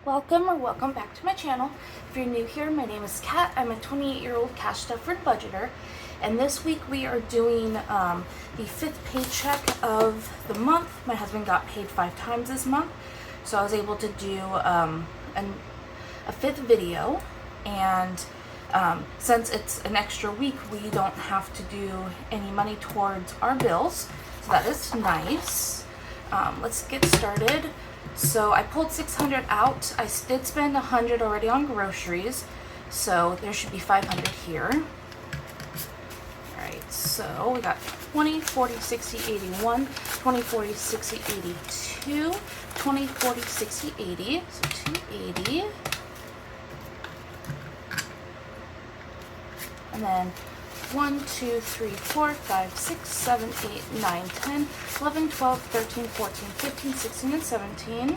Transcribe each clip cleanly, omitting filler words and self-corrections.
Welcome or welcome back to my channel. If you're new here, my name is Kat. I'm a 28-year-old cash stuffer budgeter, and this week we are doing the fifth paycheck of the month. My husband got paid 5 times this month, so I was able to do a fifth video, and since it's an extra week, we don't have to do any money towards our bills, so that is nice. Let's get started. So I pulled $600 out. I did spend $100 already on groceries, so there should be $500 here. Alright, so we got 20, 40, 60, 81, 20, 40, 60, 82, 20, 40, 60, 80, so 280. And then 1, 2, 3, 4, 5, 6, 7, 8, 9, 10, 11, 12, 13, 14, 15, 16, and 17.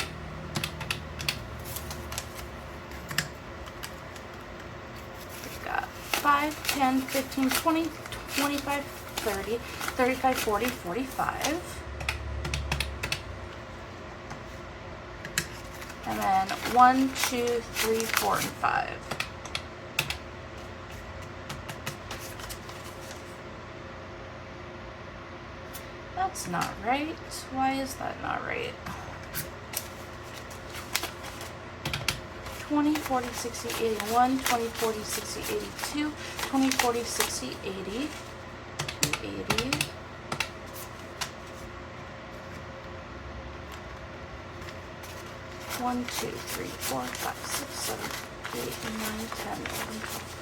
We've got 5, 10, 15, 20, 25, 30, 35, 40, 45. And then 1, 2, 3, 4, and 5. That's not right. Why is that not right? 20, 40, 60, 81, 20, 40, 60, 82, 20, 40, 60, 80, 280. One, 2, 3, 4, 5, 6, 7, 8, 9, 10, 11, 12.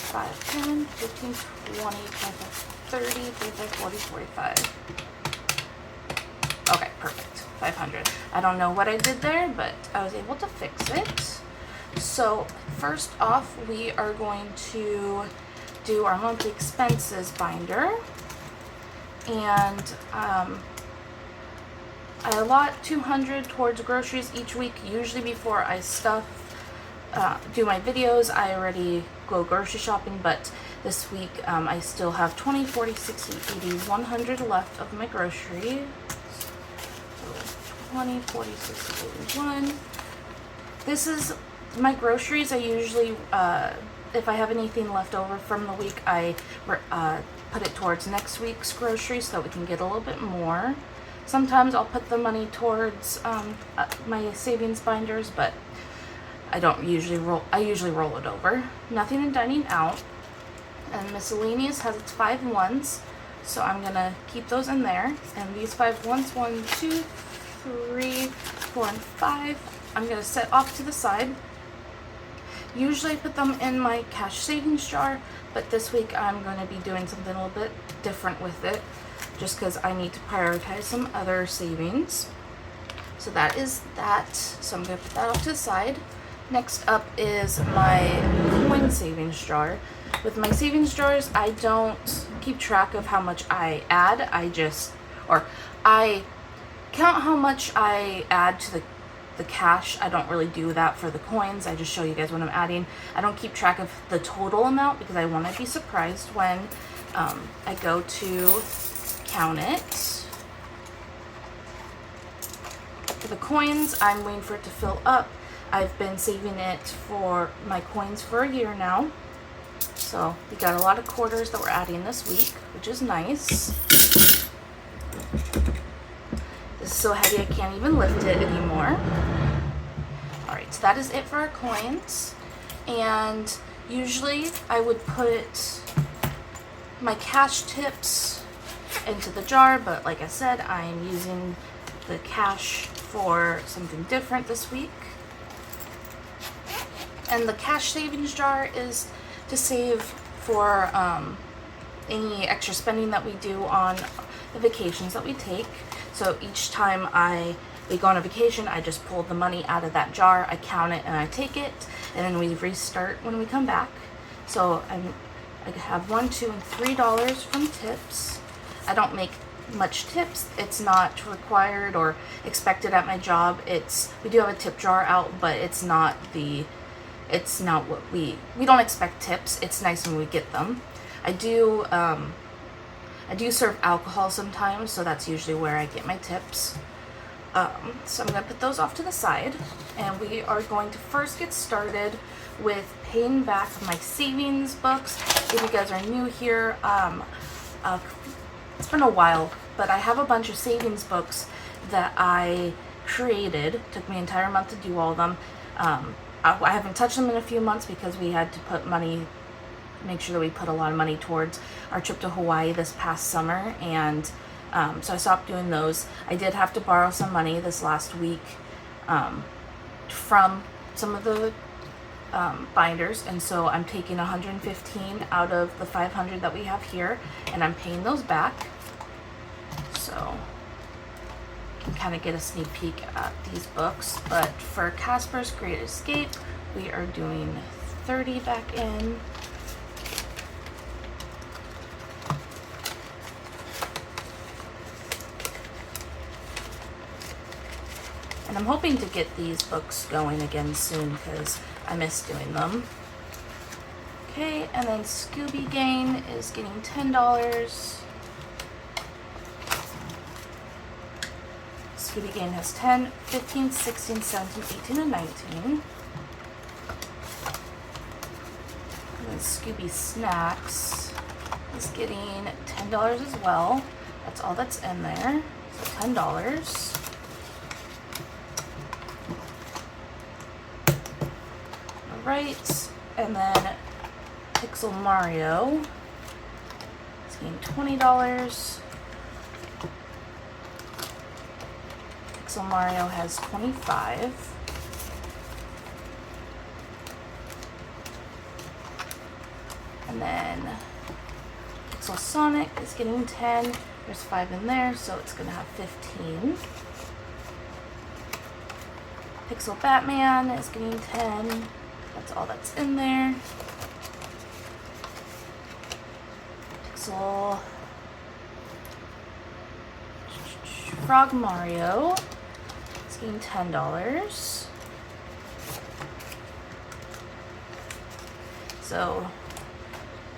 5, 10, 15, 20, 25, 30, 35, 40, 45. Okay, perfect. 500. I don't know what I did there, but I was able to fix it. So first off, we are going to do our monthly expenses binder. And I allot $200 towards groceries each week, usually before I do my videos. I already go grocery shopping, but this week I still have 20, 40, 60, 80, 100 left of my groceries. So 20, 40, 60, 81. This is my groceries. I usually, if I have anything left over from the week, I put it towards next week's groceries so that we can get a little bit more. Sometimes I'll put the money towards my savings binders, but I usually roll it over. Nothing in dining out. And miscellaneous has its 5 ones, so I'm gonna keep those in there. And these 5 ones, 1, 2, 3, 4, and 5, I'm gonna set off to the side. Usually I put them in my cash savings jar, but this week I'm going to be doing something a little bit different with it, just because I need to prioritize some other savings. So that is that. So I'm going to put that off to the side. Next up is my coin savings jar. With my savings jars, I don't keep track of how much I add. I count how much I add to the cash. I don't really do that for the coins. I just show you guys what I'm adding. I don't keep track of the total amount because I want to be surprised when I go to count it. For the coins, I'm waiting for it to fill up. I've been saving it for my coins for a year now. So we got a lot of quarters that we're adding this week, which is nice. This is so heavy I can't even lift it anymore. Alright, so that is it for our coins. And usually I would put my cash tips into the jar, but like I said, I'm using the cash for something different this week. And the cash savings jar is to save for any extra spending that we do on the vacations that we take. So each time we go on a vacation, I just pull the money out of that jar, I count it, and I take it, and then we restart when we come back. So I have $1, $2, and $3 from tips. I don't make much tips. It's not required or expected at my job. We do have a tip jar out, but it's not what we don't expect tips. It's nice when we get them. I do serve alcohol sometimes, so that's usually where I get my tips. So I'm going to put those off to the side, and we are going to first get started with paying back my savings books. If you guys are new here, it's been a while, but I have a bunch of savings books that I created. Took me an entire month to do all of them. I haven't touched them in a few months because we had to put money, make sure that we put a lot of money towards our trip to Hawaii this past summer, and so I stopped doing those. I did have to borrow some money this last week from some of the binders, and so I'm taking 115 out of the 500 that we have here, and I'm paying those back. So you can kind of get a sneak peek at these books. But for Casper's Great Escape, we are doing 30 back in. And I'm hoping to get these books going again soon because I miss doing them. Okay, and then Scooby Gang is getting $10. Scooby Gang has 10, 15, 16, 17, 18, and 19. And then Scooby Snacks is getting $10 as well. That's all that's in there. So $10. Right, and then Pixel Mario is getting $20. Pixel Mario has 25. And then Pixel Sonic is getting 10. There's 5 in there, so it's gonna have 15. Pixel Batman is getting 10. That's all that's in there. Pixel Frog Mario is getting $10. So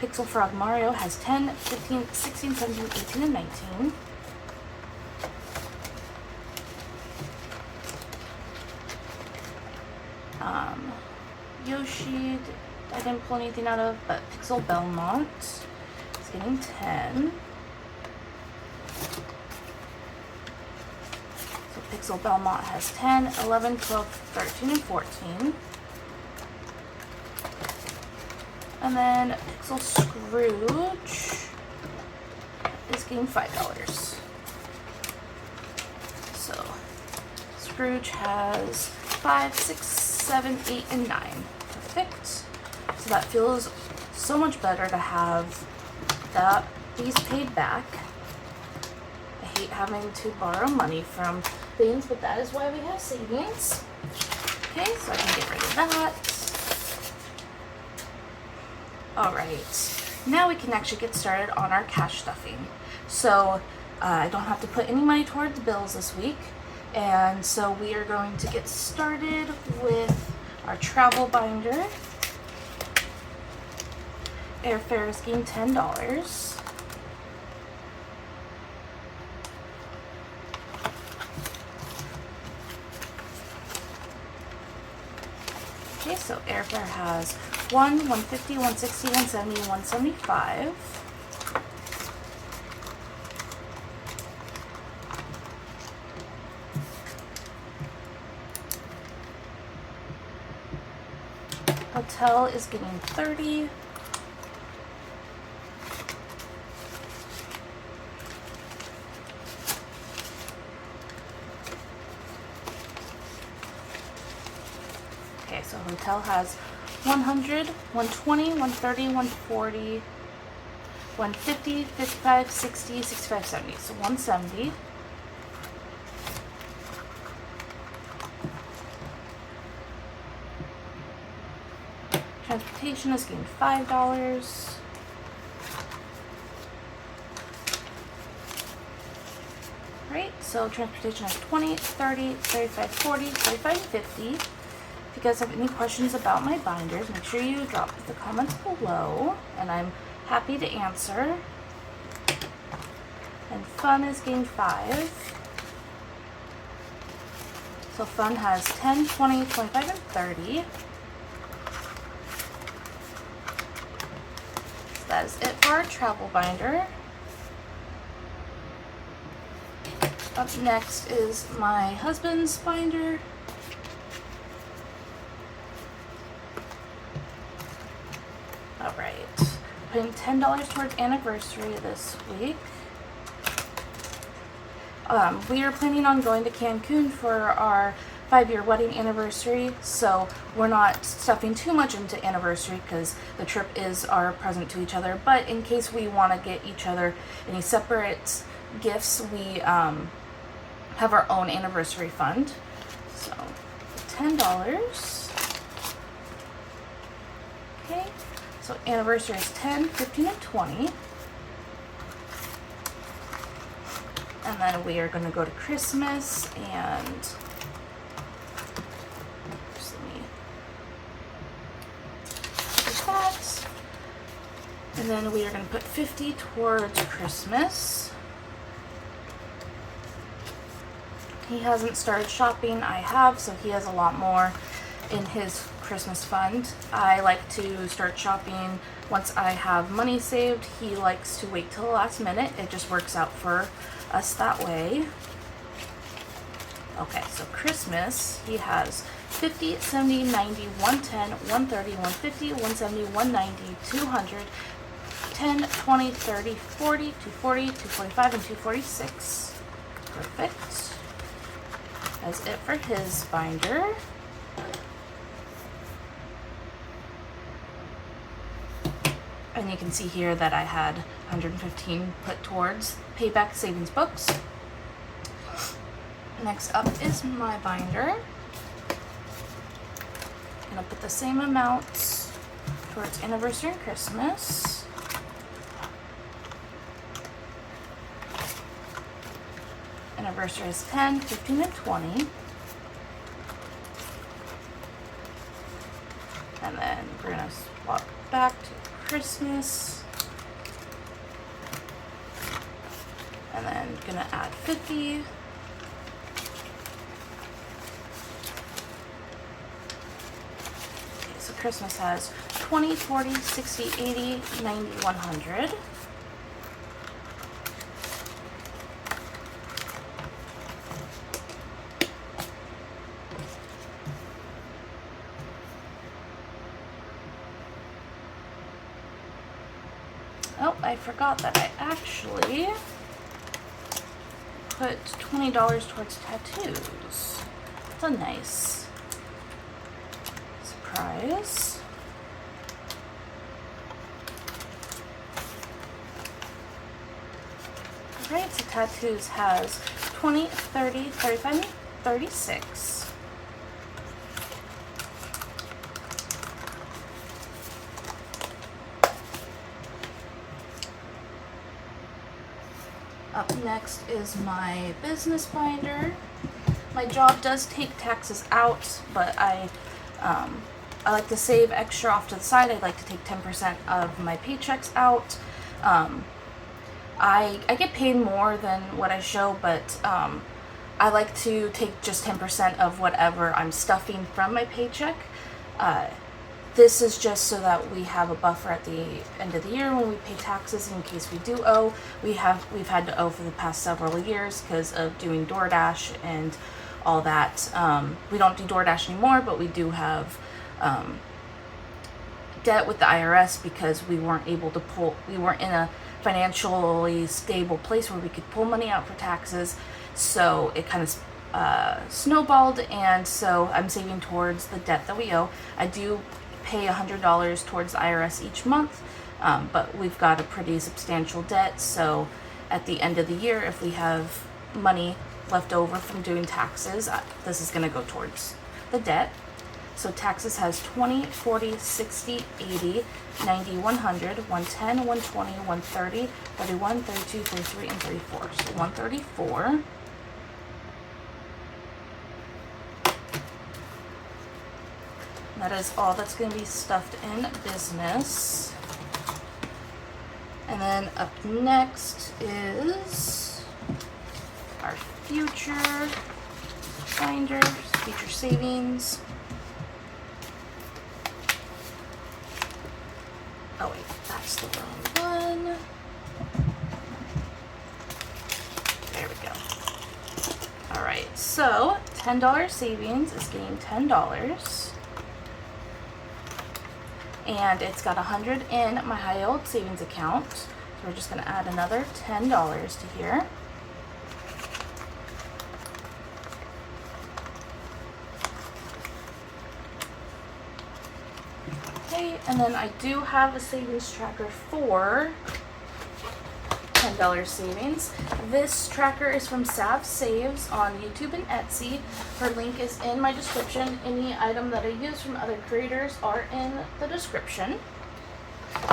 Pixel Frog Mario has 10, 15, 16, 17, 18, and 19. Yoshi, I didn't pull anything out of, but Pixel Belmont is getting 10. So Pixel Belmont has 10, 11, 12, 13, and 14. And then Pixel Scrooge is getting $5. So Scrooge has 5, 6, 7, 8, and 9. Perfect. So that feels so much better to have these paid back. I hate having to borrow money from things, but that is why we have savings. Okay, so I can get rid of that. Alright, now we can actually get started on our cash stuffing. So I don't have to put any money towards bills this week. And so we are going to get started with our travel binder. Airfare is getting $10. Okay, so airfare has 150, 160, 170, 175. Hotel is getting 30. Okay, so hotel has 100, 120, 130, 140, 150, 55, 60, 65, 70. So 170. Transportation is getting $5. Right, so transportation is 20, 30, 35, 40, 45, 50. If you guys have any questions about my binders, make sure you drop the comments below, and I'm happy to answer. And fun is getting 5. So fun has 10, 20, 25, and 30. So that is it for our travel binder. Up next is my husband's binder. Alright, putting $10 towards anniversary this week. We are planning on going to Cancun for our 5-year wedding anniversary, so we're not stuffing too much into anniversary because the trip is our present to each other. But in case we want to get each other any separate gifts, we have our own anniversary fund. So $10. Okay, so anniversary is 10, 15, and 20. And then we are going to go to Christmas, and just let me do that. And then we are going to put 50 towards Christmas. He hasn't started shopping. I have, so he has a lot more in his Christmas fund. I like to start shopping once I have money saved. He likes to wait till the last minute. It just works out for us that way. Okay, so Christmas, he has 50, 70, 90, 110, 130, 150, 170, 190, 200, 10, 20, 30, 40, 240, 245, and 246. Perfect. That's it for his binder. And you can see here that I had 115 put towards Payback Savings Books. Next up is my binder. I'm gonna put the same amounts towards anniversary and Christmas. Anniversary is 10, 15, and 20. And then we're gonna swap back to Christmas. And then gonna add 50. Okay, so Christmas has 20, 40, 60, 80, 90, 100. Oh, I forgot that I actually put $20 towards tattoos. That's a nice surprise. Alright, so tattoos has 20, 30, 35, and 36. Up next is my business binder. My job does take taxes out, but I like to save extra off to the side. I like to take 10% of my paychecks out. I get paid more than what I show, but I like to take just 10% of whatever I'm stuffing from my paycheck. This is just so that we have a buffer at the end of the year when we pay taxes in case we do owe. We've had to owe for the past several years because of doing DoorDash and all that. We don't do DoorDash anymore, but we do have debt with the IRS because we weren't in a financially stable place where we could pull money out for taxes. So it kind of snowballed, and so I'm saving towards the debt that we owe. I do pay $100 towards the IRS each month, but we've got a pretty substantial debt, so at the end of the year, if we have money left over from doing taxes, this is going to go towards the debt. So taxes has 20, 40, 60, 80, 90, 100, 110, 120, 130, 31, 32, 33, and 34. So 134. That is all that's going to be stuffed in business. And then up next is our future binder, future savings. Oh wait, that's the wrong one. There we go. All right, so $10 savings is getting $10. And it's got 100 in my high yield savings account. So we're just gonna add another $10 to here. Okay, and then I do have a savings tracker for $10 savings. This tracker is from Sav Saves on YouTube and Etsy. Her link is in my description. Any item that I use from other creators are in the description.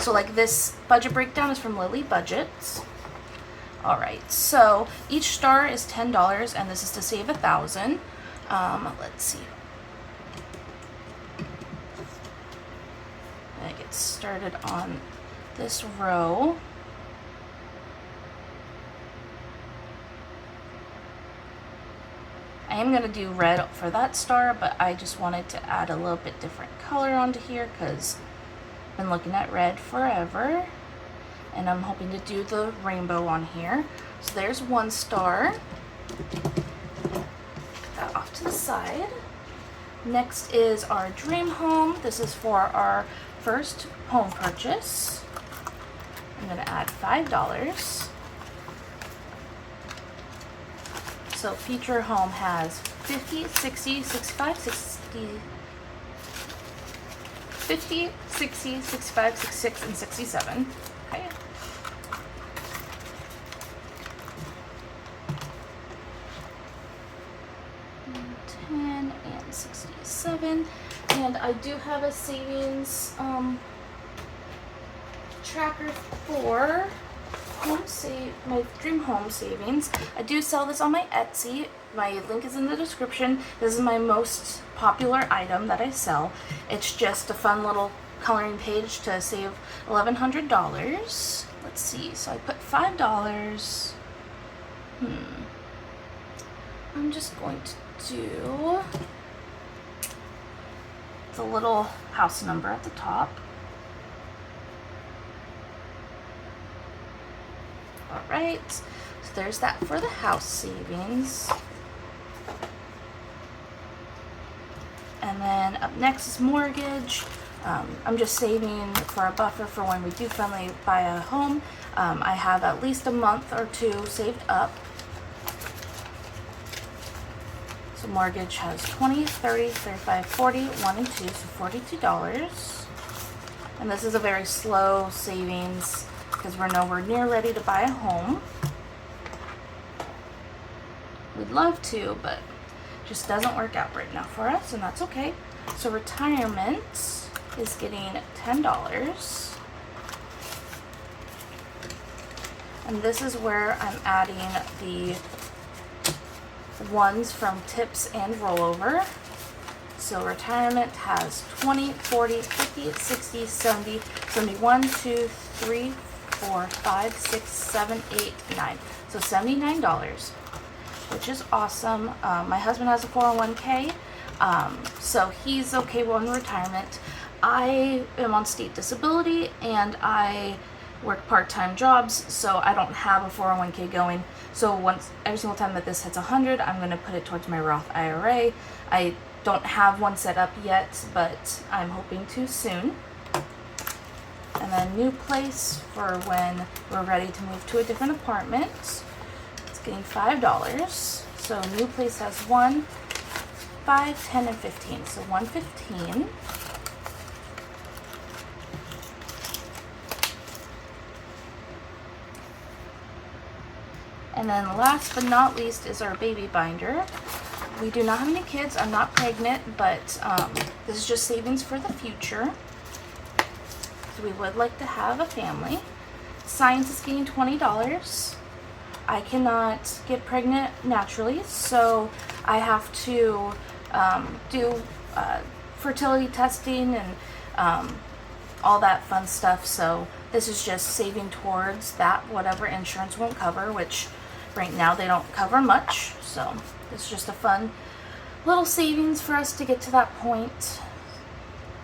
So like this budget breakdown is from Lily Budgets. Alright, so each star is $10 and this is to save 1,000. Let's see. I get started on this row. I am going to do red for that star, but I just wanted to add a little bit different color onto here because I've been looking at red forever. And I'm hoping to do the rainbow on here. So there's one star. Put that off to the side. Next is our dream home. This is for our first home purchase. I'm going to add $5. So future home has 50, 60, 65, 60, 50, 60, 65, 66, and 67. Okay. And 10 and 67. And I do have a savings tracker for my dream home savings. I do sell this on my Etsy. My link is in the description. This is my most popular item that I sell. It's just a fun little coloring page to save $1,100. Let's see, so I put $5. I'm just going to do the little house number at the top. Alright, so there's that for the house savings. And then up next is mortgage. I'm just saving for a buffer for when we do finally buy a home. I have at least a month or two saved up. So mortgage has 20, 30, 35, 40, 1 and 2, so $42. And this is a very slow savings because we're nowhere near ready to buy a home. We'd love to, but it just doesn't work out right now for us, and that's okay. So retirement is getting $10. And this is where I'm adding the ones from tips and rollover. So retirement has 20, 40, 50, 60, 70, 71, 2, 3, 4, 5, 6, 7, 8, 9. So $79, which is awesome. My husband has a 401k, so he's okay on retirement. I am on state disability and I work part-time jobs, so I don't have a 401k going. So every single time that this hits 100, I'm going to put it towards my Roth IRA. I don't have one set up yet, but I'm hoping to soon. And then new place for when we're ready to move to a different apartment. It's getting $5. So new place has 1, 5, 10, and 15. So $115. And then last but not least is our baby binder. We do not have any kids. I'm not pregnant, but this is just savings for the future. So we would like to have a family. Science is getting $20. I cannot get pregnant naturally, so I have to do fertility testing and all that fun stuff. So This is just saving towards that whatever insurance won't cover, which right now they don't cover much. So it's just a fun little savings for us to get to that point.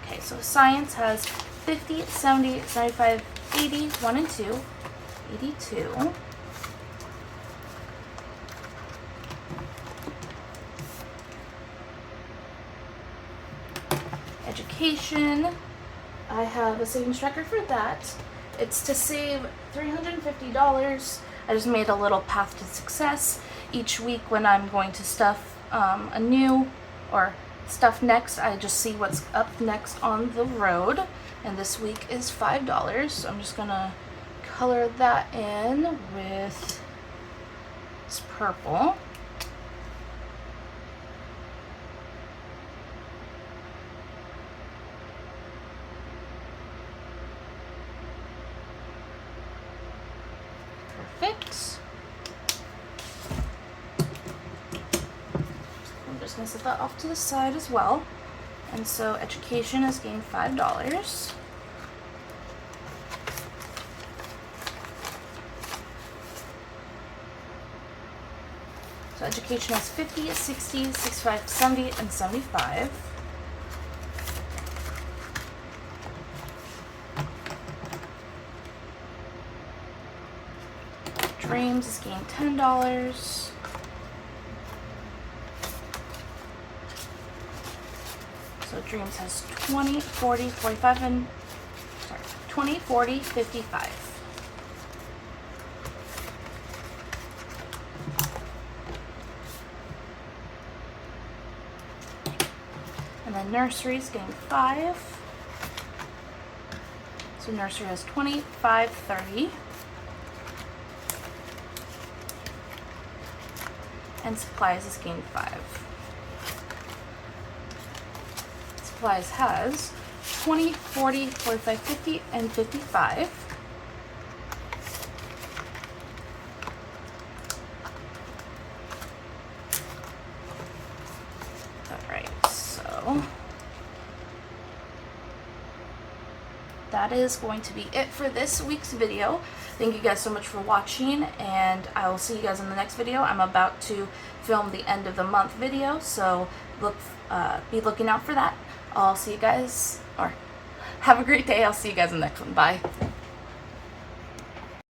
Okay, so science has 50, 70, 75, 80, 1 and 2, 82. Education, I have a savings tracker for that. It's to save $350. I just made a little path to success each week when I'm going to stuff a new or stuff next. I just see what's up next on the road, and this week is $5. So I'm just gonna color that in with this purple. Perfect. I'm just going to set that off to the side as well. And so education has gained $5. So education has 50, 60, 65, 70, and 75. Dreams has gained $10. So Dreams has 20, 40, 45, and 20, 40, 55. And then Nursery's gained 5. So Nursery has 25, 30. And Supplies has gained 5. Supplies has 20, 40, 45, 50, and 55. Alright, so that is going to be it for this week's video. Thank you guys so much for watching, and I will see you guys in the next video. I'm about to film the end of the month video, so be looking out for that. I'll see you guys, or have a great day. I'll see you guys in the next one. Bye.